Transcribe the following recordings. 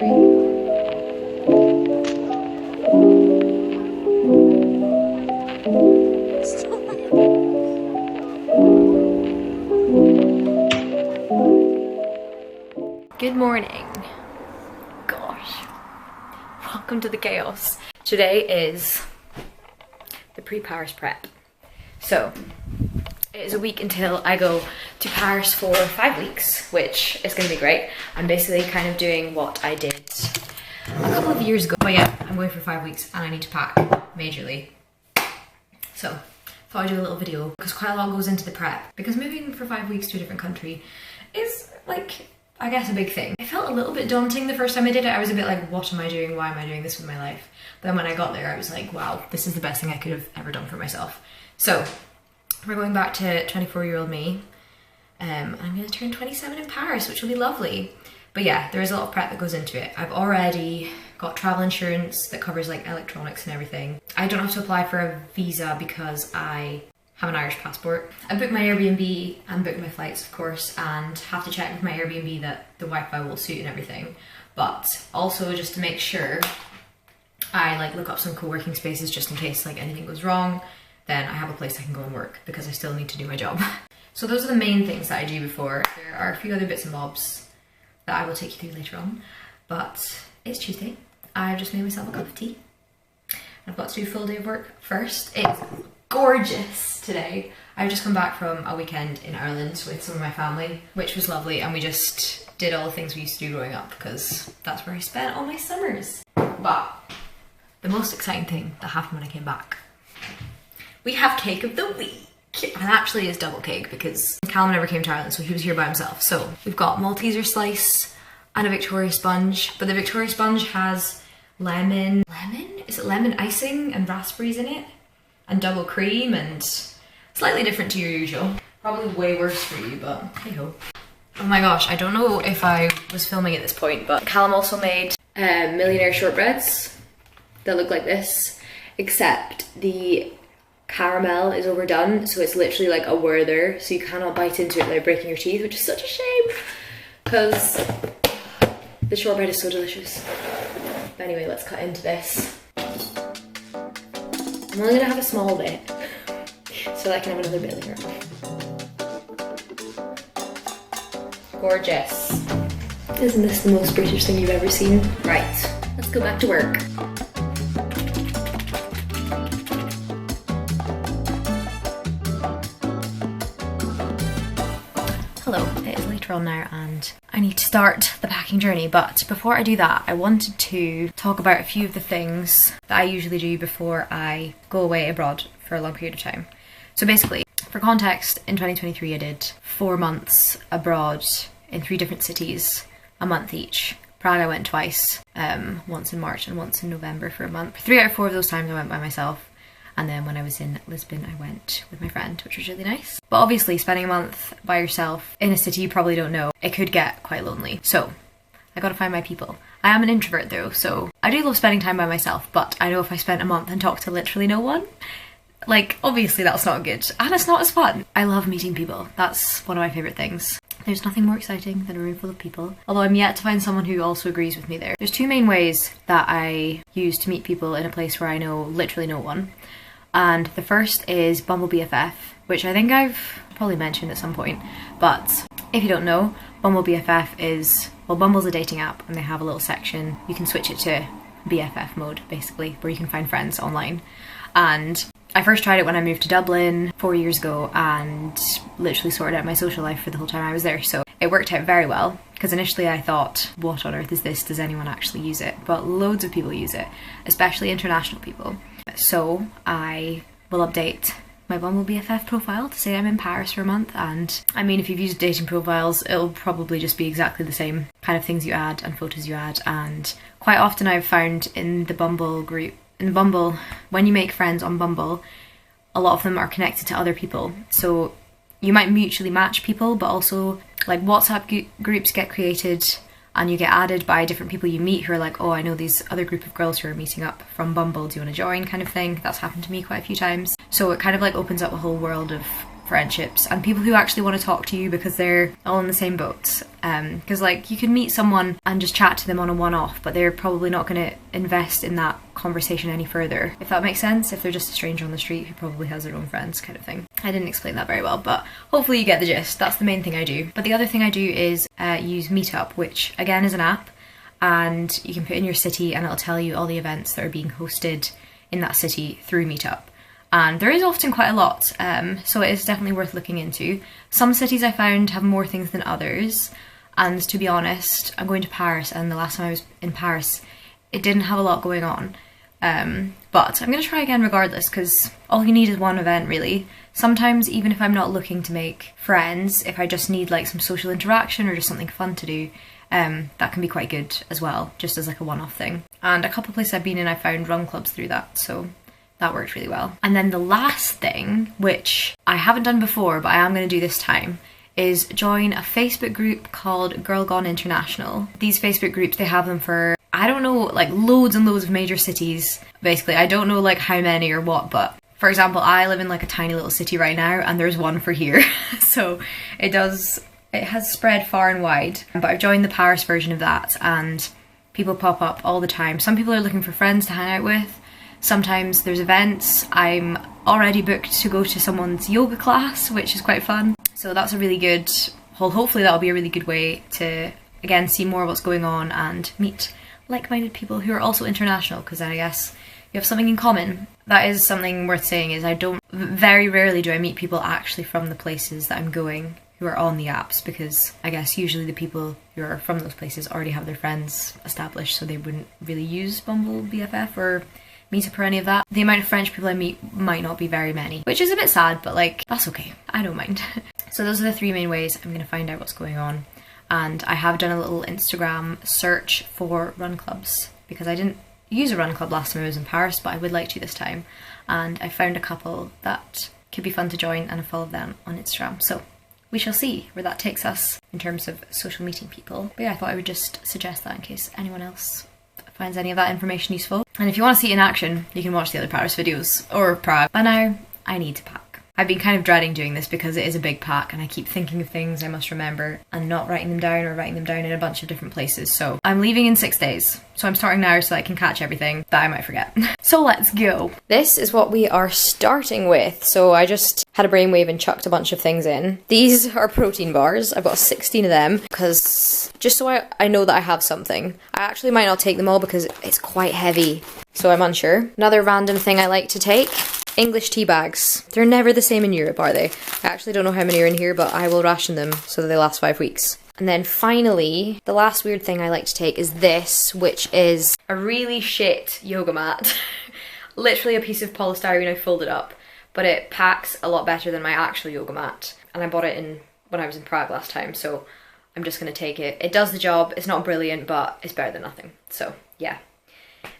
Good morning. Gosh. Welcome to the chaos. Today is the pre-Paris prep. So, it is a week until I go to Paris for 5 weeks, which is going to be great. I'm basically kind of doing what I did a couple of years ago. But yeah, I'm going for 5 weeks and I need to pack majorly. So, thought I'd do a little video because quite a lot goes into the prep. Because moving for 5 weeks to a different country is like, I guess, a big thing. It felt a little bit daunting the first time I did it. I was a bit like, what am I doing? Why am I doing this with my life? But then when I got there, I was like, wow, this is the best thing I could have ever done for myself. So we're going back to 24-year-old me. I'm gonna turn 27 in Paris, which will be lovely. But yeah, there is a lot of prep that goes into it. I've already got travel insurance that covers like electronics and everything. I don't have to apply for a visa because I have an Irish passport. I booked my Airbnb and booked my flights, of course, and have to check with my Airbnb that the Wi-Fi will suit and everything. But also just to make sure, I like look up some co-working spaces just in case like anything goes wrong, then I have a place I can go and work because I still need to do my job. So those are the main things that I do before. There are a few other bits and bobs that I will take you through later on, but it's Tuesday. I've just made myself a cup of tea. I've got to do a full day of work first. It's gorgeous today. I've just come back from a weekend in Ireland with some of my family, which was lovely, and we just did all the things we used to do growing up because that's where I spent all my summers. But the most exciting thing that happened when I came back, we have cake of the week. And actually it's double cake because Callum never came to Ireland, so he was here by himself. So we've got Malteser slice and a Victoria sponge, but the Victoria sponge has lemon icing and raspberries in it, and double cream, and slightly different to your usual. Probably way worse for you, but hey ho. Oh my gosh, I don't know if I was filming at this point, but Callum also made millionaire shortbreads that look like this, except the caramel is overdone, so it's literally like a Werther, so you cannot bite into it without breaking your teeth, which is such a shame because the shortbread is so delicious. But anyway, let's cut into this. I'm only gonna have a small bit so that I can have another bit later. Gorgeous. Isn't this the most British thing you've ever seen? Right, let's go back to work. Hello, it is later on now and I need to start the packing journey, but before I do that I wanted to talk about a few of the things that I usually do before I go away abroad for a long period of time. So basically, for context, in 2023 I did 4 months abroad in 3 different cities, a month each. Prague I went twice, once in March and once in November for a month. 3 out of 4 of those times I went by myself. And then when I was in Lisbon, I went with my friend, which was really nice. But obviously, spending a month by yourself in a city you probably don't know, it could get quite lonely. So, I gotta find my people. I am an introvert though, so I do love spending time by myself, but I know if I spent a month and talked to literally no one, like, obviously that's not good. And it's not as fun. I love meeting people. That's one of my favourite things. There's nothing more exciting than a room full of people. Although I'm yet to find someone who also agrees with me there. There's 2 main ways that I use to meet people in a place where I know literally no one. And the first is Bumble BFF, which I think I've probably mentioned at some point. But if you don't know, Bumble BFF is, well, Bumble's a dating app and they have a little section. You can switch it to BFF mode, basically, where you can find friends online. And I first tried it when I moved to Dublin 4 years ago and literally sorted out my social life for the whole time I was there. So it worked out very well because initially I thought, what on earth is this? Does anyone actually use it? But loads of people use it, especially international people. So I will update my Bumble BFF profile to say I'm in Paris for a month, and I mean, if you've used dating profiles, it'll probably just be exactly the same kind of things you add and photos you add. And quite often I've found in the Bumble group, when you make friends on Bumble, a lot of them are connected to other people, so you might mutually match people, but also like WhatsApp groups get created and you get added by different people you meet who are like, oh, I know these other group of girls who are meeting up from Bumble, do you want to join, kind of thing. That's happened to me quite a few times. So it kind of like opens up a whole world of friendships and people who actually want to talk to you because they're all in the same boat. Because like you can meet someone and just chat to them on a one-off, but they're probably not going to invest in that conversation any further, if that makes sense. If they're just a stranger on the street who probably has their own friends, kind of thing. I didn't explain that very well, but hopefully you get the gist. That's the main thing I do. But the other thing I do is use Meetup, which again is an app, and you can put in your city and it'll tell you all the events that are being hosted in that city through Meetup. And there is often quite a lot, so it is definitely worth looking into. Some cities I found have more things than others, and to be honest, I'm going to Paris, and the last time I was in Paris, it didn't have a lot going on. But I'm going to try again regardless, because all you need is one event, really. Sometimes, even if I'm not looking to make friends, if I just need like some social interaction or just something fun to do, that can be quite good as well, just as like a one-off thing. And a couple of places I've been in, I found run clubs through that, so that worked really well. And then the last thing, which I haven't done before, but I am going to do this time, is join a Facebook group called Girl Gone International. These Facebook groups, they have them for, I don't know, like loads and loads of major cities, basically. I don't know like how many or what, but for example, I live in like a tiny little city right now, and there's one for here. So it has spread far and wide. But I've joined the Paris version of that, and people pop up all the time. Some people are looking for friends to hang out with. Sometimes there's events. I'm already booked to go to someone's yoga class, which is quite fun. So that's a really good, hopefully that'll be a really good way to, again, see more of what's going on and meet like-minded people who are also international, because I guess you have something in common. That is something worth saying, is very rarely do I meet people actually from the places that I'm going who are on the apps, because I guess usually the people who are from those places already have their friends established, so they wouldn't really use Bumble BFF or Meetup or any of that. The amount of French people I meet might not be very many, which is a bit sad, but like, that's okay. I don't mind. So those are the three main ways I'm going to find out what's going on. And I have done a little Instagram search for run clubs, because I didn't use a run club last time I was in Paris, but I would like to this time. And I found a couple that could be fun to join, and I followed them on Instagram. So we shall see where that takes us in terms of social meeting people. But yeah, I thought I would just suggest that in case anyone else finds any of that information useful. And if you want to see it in action, you can watch the other Paris videos, or Prague. By now, I need to pack. I've been kind of dreading doing this because it is a big pack, and I keep thinking of things I must remember and not writing them down, or writing them down in a bunch of different places. So I'm leaving in 6 days. So I'm starting now so that I can catch everything that I might forget. So let's go. This is what we are starting with. So I just had a brainwave and chucked a bunch of things in. These are protein bars. I've got 16 of them because just so I know that I have something. I actually might not take them all because it's quite heavy, so I'm unsure. Another random thing I like to take: English tea bags. They're never the same in Europe, are they? I actually don't know how many are in here, but I will ration them so that they last 5 weeks. And then finally, the last weird thing I like to take is this, which is a really shit yoga mat. Literally a piece of polystyrene I folded up, but it packs a lot better than my actual yoga mat. And I bought it when I was in Prague last time, so I'm just gonna take it. It does the job. It's not brilliant, but it's better than nothing. So yeah.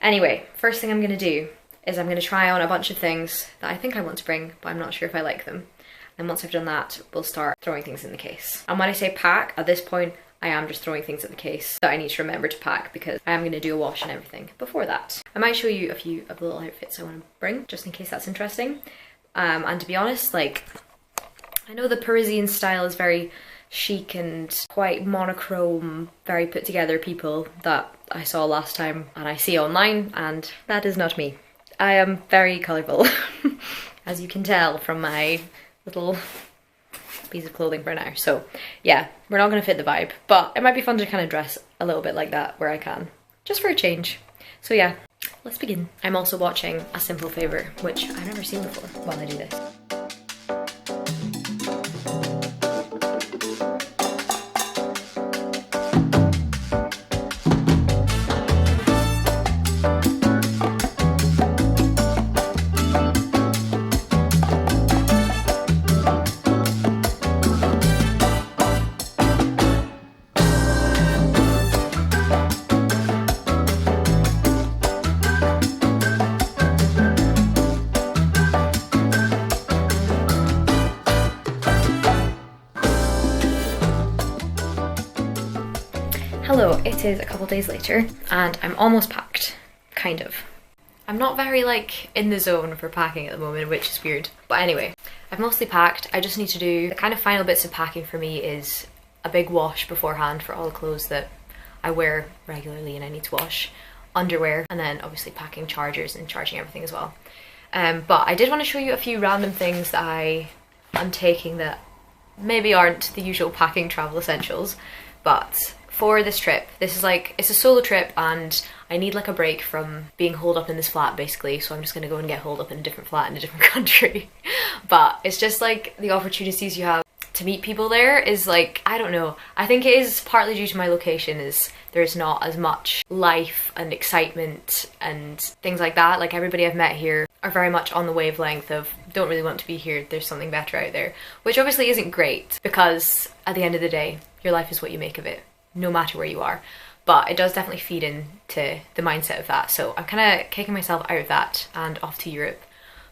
Anyway, first thing I'm gonna do is I'm gonna try on a bunch of things that I think I want to bring, but I'm not sure if I like them. And once I've done that, we'll start throwing things in the case. And when I say pack, at this point, I am just throwing things at the case that I need to remember to pack, because I am going to do a wash and everything before that. I might show you a few of the little outfits I want to bring, just in case that's interesting. And to be honest, like, I know the Parisian style is very chic and quite monochrome, very put together people that I saw last time and I see online, and that is not me. I am very colourful, as you can tell from my little piece of clothing for now. So yeah, we're not going to fit the vibe, but it might be fun to kind of dress a little bit like that where I can, just for a change. So yeah, let's begin. I'm also watching A Simple Favour, which I've never seen before while I do this. Hello, it is a couple days later and I'm almost packed, kind of. I'm not very like in the zone for packing at the moment, which is weird. But anyway, I've mostly packed. I just need to do the kind of final bits of packing for me is a big wash beforehand for all the clothes that I wear regularly and I need to wash, underwear, and then obviously packing chargers and charging everything as well. But I did want to show you a few random things that I am taking that maybe aren't the usual packing travel essentials, but for this trip, this is like, it's a solo trip and I need like a break from being holed up in this flat basically, so I'm just gonna go and get holed up in a different flat in a different country. But it's just like the opportunities you have to meet people there is like, I don't know, I think it is partly due to my location, is there's not as much life and excitement and things like that. Like everybody I've met here are very much on the wavelength of don't really want to be here, there's something better out there, which obviously isn't great because at the end of the day your life is what you make of it, no matter where you are. But it does definitely feed into the mindset of that, so I'm kind of kicking myself out of that and off to Europe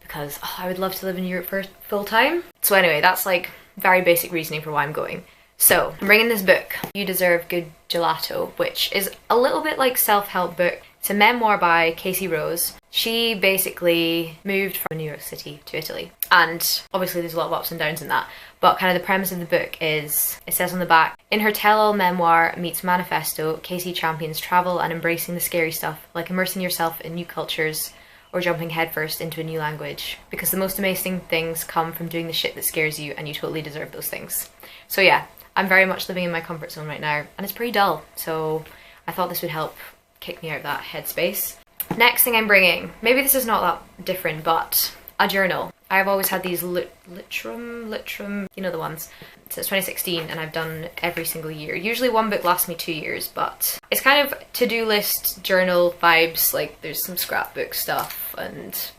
because I would love to live in Europe for full time. So anyway, that's like very basic reasoning for why I'm going. So I'm bringing this book, You Deserve Good Gelato, which is a little bit like self-help book. It's a memoir by Casey Rose. She basically moved from New York City to Italy, and obviously there's a lot of ups and downs in that, but kind of the premise of the book is, it says on the back, in her tell-all memoir meets manifesto, Casey champions travel and embracing the scary stuff, like immersing yourself in new cultures or jumping headfirst into a new language, because the most amazing things come from doing the shit that scares you, and you totally deserve those things. So yeah, I'm very much living in my comfort zone right now, and it's pretty dull, so I thought this would help kick me out of that headspace. Next thing I'm bringing, maybe this is not that different, but a journal. I've always had these Litrum, you know the ones, since 2016, and I've done every single year. Usually one book lasts me 2 years, but it's kind of to-do list journal vibes, like there's some scrapbook stuff and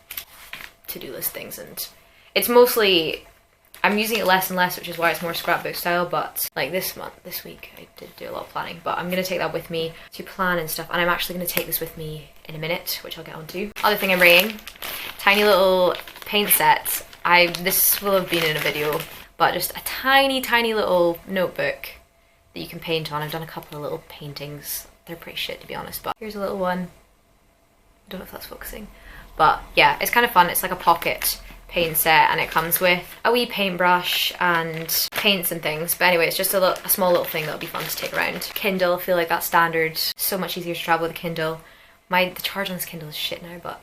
to-do list things, and it's mostly, I'm using it less and less, which is why it's more scrapbook style, but like this week, I did do a lot of planning, but I'm going to take that with me to plan and stuff, and I'm actually going to take this with me in a minute, which I'll get onto. Other thing I'm bringing, tiny little paint set. This will have been in a video, but just a tiny little notebook that you can paint on. I've done a couple of little paintings. They're pretty shit to be honest, but here's a little one. I don't know if that's focusing, but yeah, it's kind of fun. It's like a pocket paint set, and it comes with a wee paintbrush and paints and things. But anyway, it's just a small little thing that'll be fun to take around. Kindle, I feel like that's standard. So much easier to travel with a Kindle. The charge on this Kindle is shit now, but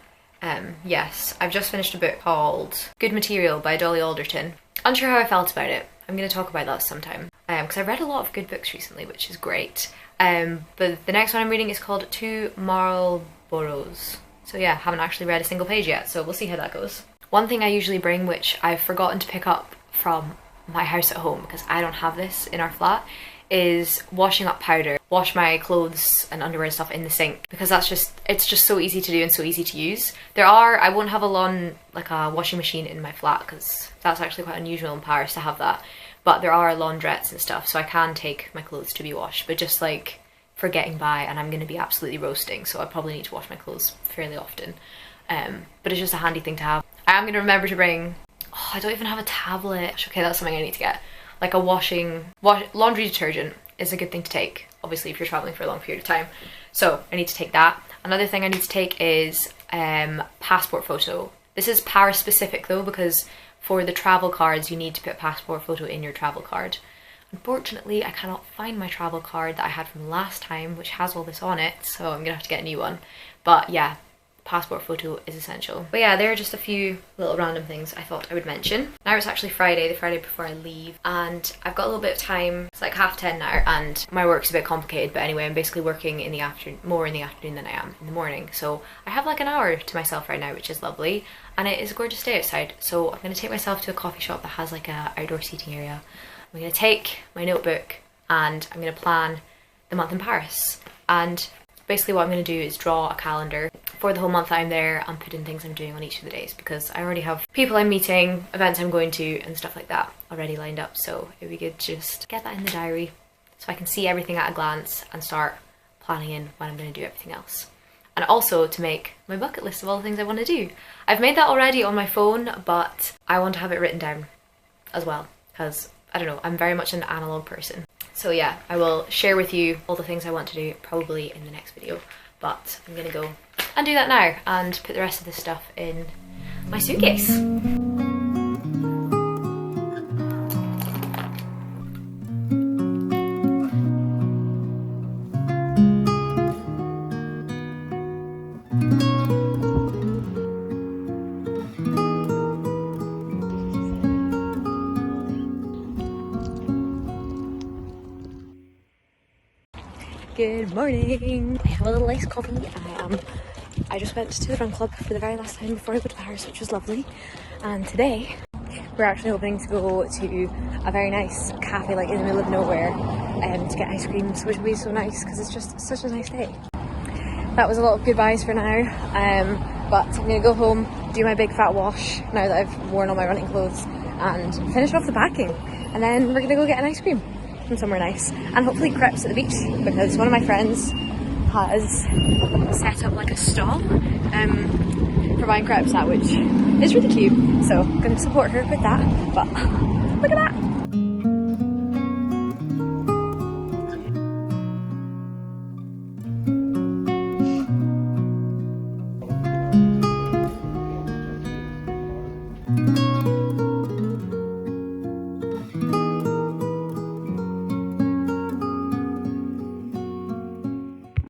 yes, I've just finished a book called Good Material by Dolly Alderton. Unsure how I felt about it. I'm going to talk about that sometime, because I've read a lot of good books recently, which is great. But the next one I'm reading is called Two Marlboroughs. So yeah, haven't actually read a single page yet, so we'll see how that goes. One thing I usually bring, which I've forgotten to pick up from my house at home, because I don't have this in our flat, is washing up powder. Wash my clothes and underwear and stuff in the sink, because it's just so easy to do and so easy to use. I won't have a washing machine in my flat, because that's actually quite unusual in Paris to have that, but there are laundrettes and stuff, so I can take my clothes to be washed, but just like for getting by, and I'm going to be absolutely roasting, so I probably need to wash my clothes fairly often, but it's just a handy thing to have. I am going to remember to bring, I don't even have a tablet. Okay, that's something I need to get. Like a laundry detergent is a good thing to take, obviously if you're traveling for a long period of time. So I need to take that. Another thing I need to take is passport photo. This is Paris specific though, because for the travel cards you need to put passport photo in your travel card. Unfortunately, I cannot find my travel card that I had from last time, which has all this on it, so I'm gonna have to get a new one. But yeah, passport photo is essential. But yeah, there are just a few little random things I thought I would mention. Now it's actually Friday, the Friday before I leave, and I've got a little bit of time. It's like 10:30 now, and my work's a bit complicated, but anyway, I'm basically working in the afternoon, more in the afternoon than I am in the morning. So I have like an hour to myself right now, which is lovely, and it is a gorgeous day outside. So I'm gonna take myself to a coffee shop that has like a outdoor seating area. I'm gonna take my notebook and I'm gonna plan the month in Paris. And basically what I'm going to do is draw a calendar for the whole month that I'm there and put in things I'm doing on each of the days, because I already have people I'm meeting, events I'm going to and stuff like that already lined up, so it would be good to just get that in the diary so I can see everything at a glance and start planning in when I'm going to do everything else. And also to make my bucket list of all the things I want to do. I've made that already on my phone, but I want to have it written down as well, because I don't know, I'm very much an analog person. So yeah, I will share with you all the things I want to do probably in the next video, but I'm gonna go and do that now and put the rest of this stuff in my suitcase. Good morning. I have a little iced coffee. I just went to the run club for the very last time before I go to Paris, which was lovely. And today we're actually hoping to go to a very nice cafe like in the middle of nowhere to get ice cream, which would be so nice because it's just such a nice day. That was a lot of goodbyes for now, but I'm gonna go home, do my big fat wash now that I've worn all my running clothes, and finish off the packing, and then we're gonna go get an ice cream from somewhere nice, and hopefully crepes at the beach, because one of my friends has set up like a stall for buying crepes at, which is really cute, so I'm gonna support her with that. But look at that!